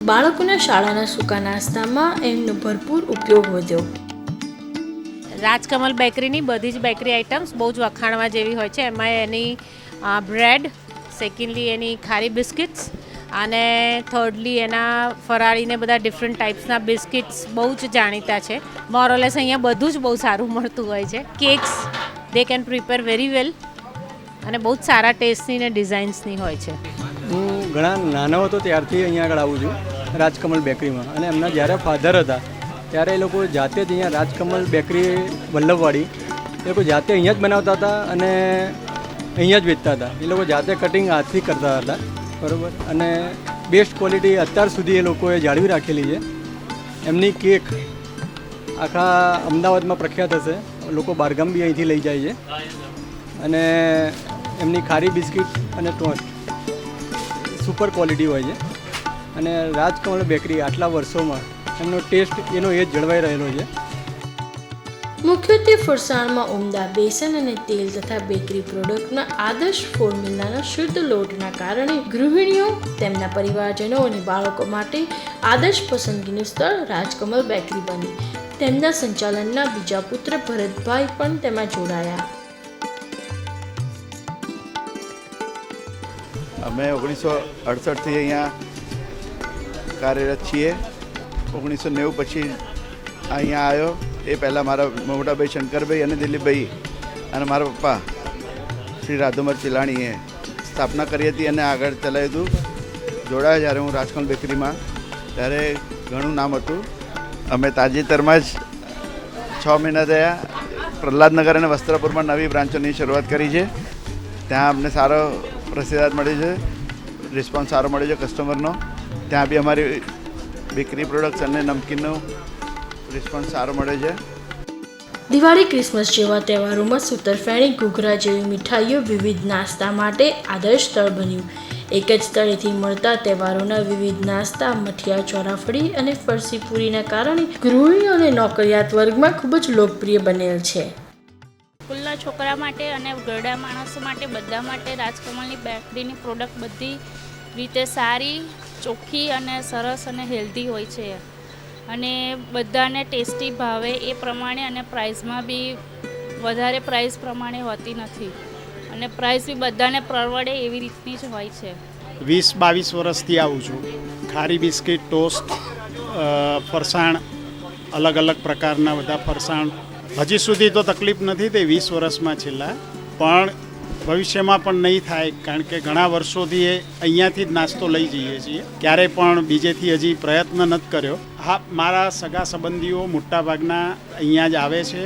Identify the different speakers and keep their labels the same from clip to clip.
Speaker 1: બાળકોના શાળાના સૂકા નાસ્તામાં એમનો ભરપૂર ઉપયોગ વધ્યો.
Speaker 2: રાજકમલ બેકરીની બધી જ બેકરી આઇટમ્સ બહુ જ વખાણવા જેવી હોય છે. એમાં એની બ્રેડ, સેકન્ડલી એની ખારી બિસ્કિટ્સ અને થર્ડલી એના ફરાળીને બધા ડિફરન્ટ ટાઈપ્સના બિસ્કિટ્સ બહુ જ જાણીતા છે. મોરલેસ અહીંયા બધું જ બહુ સારું મળતું હોય છે. Cakes they can prepare very well અને બહુ જ સારા ટેસ્ટની ને ડિઝાઇન્સની હોય છે.
Speaker 3: હું ઘણા નાનો હતો ત્યારથી અહીંયા આગળ આવું છું રાજકમલ બેકરીમાં, અને એમના જ્યારે ફાધર હતા ત્યારે એ લોકો જાતે જ અહીંયા રાજકમલ બેકરી વલ્લભવાડી એ લોકો જાતે અહીંયા જ બનાવતા હતા અને અહીંયા જ વેચતા હતા. એ લોકો જાતે કટિંગ હાથથી કરતા હતા, બરાબર. અને બેસ્ટ ક્વોલિટી અત્યાર સુધી એ લોકોએ જાળવી રાખેલી છે. એમની કેક આખા અમદાવાદમાં પ્રખ્યાત હશે, લોકો બહારગામ બી અહીંથી લઈ જાય છે. અને એમની ખારી બિસ્કિટ અને ટોસ્ટ સુપર ક્વોલિટી હોય છે. અને રાજકમલ બેકરી આટલા વર્ષોમાં એમનો ટેસ્ટ એનો એ જ જળવાઈ રહેલો છે.
Speaker 1: મુખ્યત્વે ફરસાણમાં ઉમદા બેસન અને તેલ તથા બેકરી પ્રોડક્ટના આદર્શ ફોર્મ્યુલાના શુદ્ધ લોટના કારણે ગૃહિણીઓ, તેમના પરિવારજનો અને બાળકો માટે આદર્શ પસંદગીનું સ્થળ રાજકમલ બેકરી બની. તેમના સંચાલનના બીજા પુત્ર ભરતભાઈ પણ તેમાં જોડાયા.
Speaker 4: અમે 1968થી અહીંયા કાર્યરત છીએ. 1990 પછી અહીંયા આવ્યો. એ પહેલાં મારા મોટાભાઈ શંકરભાઈ અને દિલીપભાઈ અને મારા પપ્પા શ્રી રાધુમર ચિલાણીએ સ્થાપના કરી હતી અને આગળ ચલાવ્યું હતું. જોડાયા જ્યારે હું રાજકમલ બેકરીમાં ત્યારે ઘણું નામ હતું. અમે તાજેતરમાં જ 6 મહિના થયા પ્રહલાદનગર અને વસ્ત્રાપુરમાં નવી બ્રાન્ચોની શરૂઆત કરી છે. ત્યાં અમને સારો પ્રતિસાદ મળે છે, રિસ્પોન્સ સારો મળે છે કસ્ટમરનો. ત્યાં બી અમારી બેકરી પ્રોડક્ટ્સ અને નમકીનનો રિસ્પોન્સ સારો મળે છે.
Speaker 1: દિવાળી, ક્રિસમસ જેવા તહેવારોમાં સૂતરફેણી, ઘૂઘરા જેવી મીઠાઈઓ વિવિધ નાસ્તા માટે આદર્શ સ્થળ બન્યું. એક જ સ્થળેથી મળતા તહેવારોના વિવિધ નાસ્તા, મઠિયા, ચોરાફળી અને ફરસી પૂરીના કારણે ગૃહિણીઓ અને નોકરિયાત વર્ગમાં ખૂબ જ લોકપ્રિય બનેલ છે.
Speaker 5: સ્કૂલના છોકરા માટે અને ઘરડા માણસો માટે બધા માટે રાજકમલની બેકરીની પ્રોડક્ટ બધી રીતે સારી, ચોખ્ખી અને સરસ અને હેલ્ધી હોય છે. અને બધાને ટેસ્ટી ભાવે એ પ્રમાણે, અને પ્રાઇસમાં બી વધારે પ્રાઇસ પ્રમાણે હોતી નથી અને પ્રાઇસ બી બધાને પરવડે એવી રીતની જ હોય છે.
Speaker 6: 20-22 વર્ષથી આવું છું. ખારી બિસ્કિટ, ટોસ્ટ, ફરસાણ, અલગ અલગ પ્રકારના બધા ફરસાણ. હજી સુધી તો તકલીફ નથી તે 20 વર્ષમાં છેલ્લા, પણ ભવિષ્યમાં પણ નહીં થાય, કારણ કે ઘણા વર્ષોથી અહીંયાથી જ નાસ્તો લઈ જઈએ છીએ. ક્યારેય પણ બીજેથી હજી પ્રયત્ન નથી કર્યો. હા, મારા સગા સંબંધીઓ મોટાભાગના અહીંયા જ આવે છે.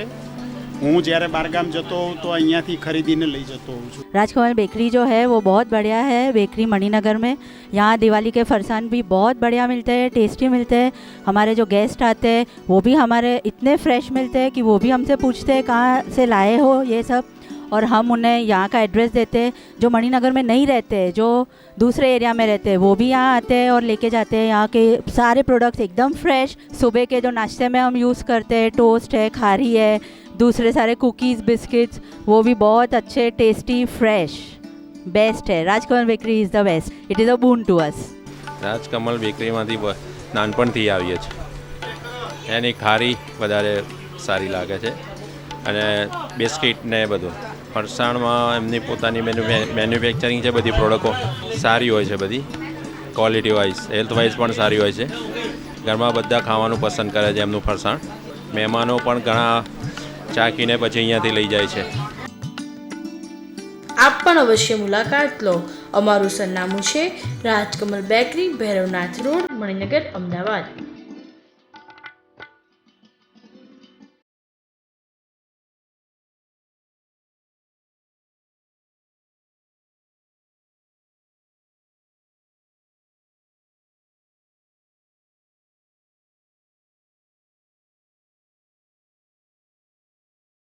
Speaker 6: હું જ્યારે बाहरगाम जतो हूँ तो यहाँ थी खरीदीने ले जतो हूँ.
Speaker 7: राजकमल बेकरी जो है वो बहुत बढ़िया है. बेकरी मणिनगर में, यहाँ दिवाली के फरसान भी बहुत बढ़िया मिलते हैं, टेस्टी मिलते हैं. हमारे जो गेस्ट आते हैं वो भी हमारे इतने फ्रेश मिलते हैं कि वो भी हमसे पूछते हैं कहाँ से लाए हो ये सब, और हम उन्हें यहाँ का एड्रेस देते हैं. जो मणिनगर में नहीं रहते हैं, जो दूसरे एरिया में रहते हैं, वो भी यहाँ आते हैं और लेके जाते हैं. यहाँ के सारे प्रोडक्ट्स एकदम फ्रेश. सुबह के जो नाश्ते में हम यूज़ करते हैं, टोस्ट है, खारी है, दूसरे सारे कुकीज़, बिस्किट्स, वो भी बहुत अच्छे, टेस्टी, फ्रेश, बेस्ट है. Rajkamal bakery is the best. It is a boon to us.
Speaker 8: Rajkamal બેકરીમાંથી નાનપણથી આવીએ છીએ. એની ખારી વધારે સારી લાગે છે અને બિસ્કિટ ને બધું. ફરસાણમાં એમની પોતાની મેન્યુફેક્ચરિંગ છે, બધી પ્રોડક્ટો સારી હોય છે, બધી ક્વોલિટી વાઇઝ, હેલ્થ વાઇઝ પણ સારી હોય છે. ઘરમાં બધા ખાવાનું પસંદ કરે છે એમનું ફરસાણ. મહેમાનો પણ ઘણા ચાખીને પછી અહીંયાથી લઈ જાય છે.
Speaker 1: આપ પણ અવશ્ય મુલાકાત લો. અમારું સરનામું છે રાજકમલ બેકરી, ભૈરવનાથ રોડ, મણિનગર, અમદાવાદ.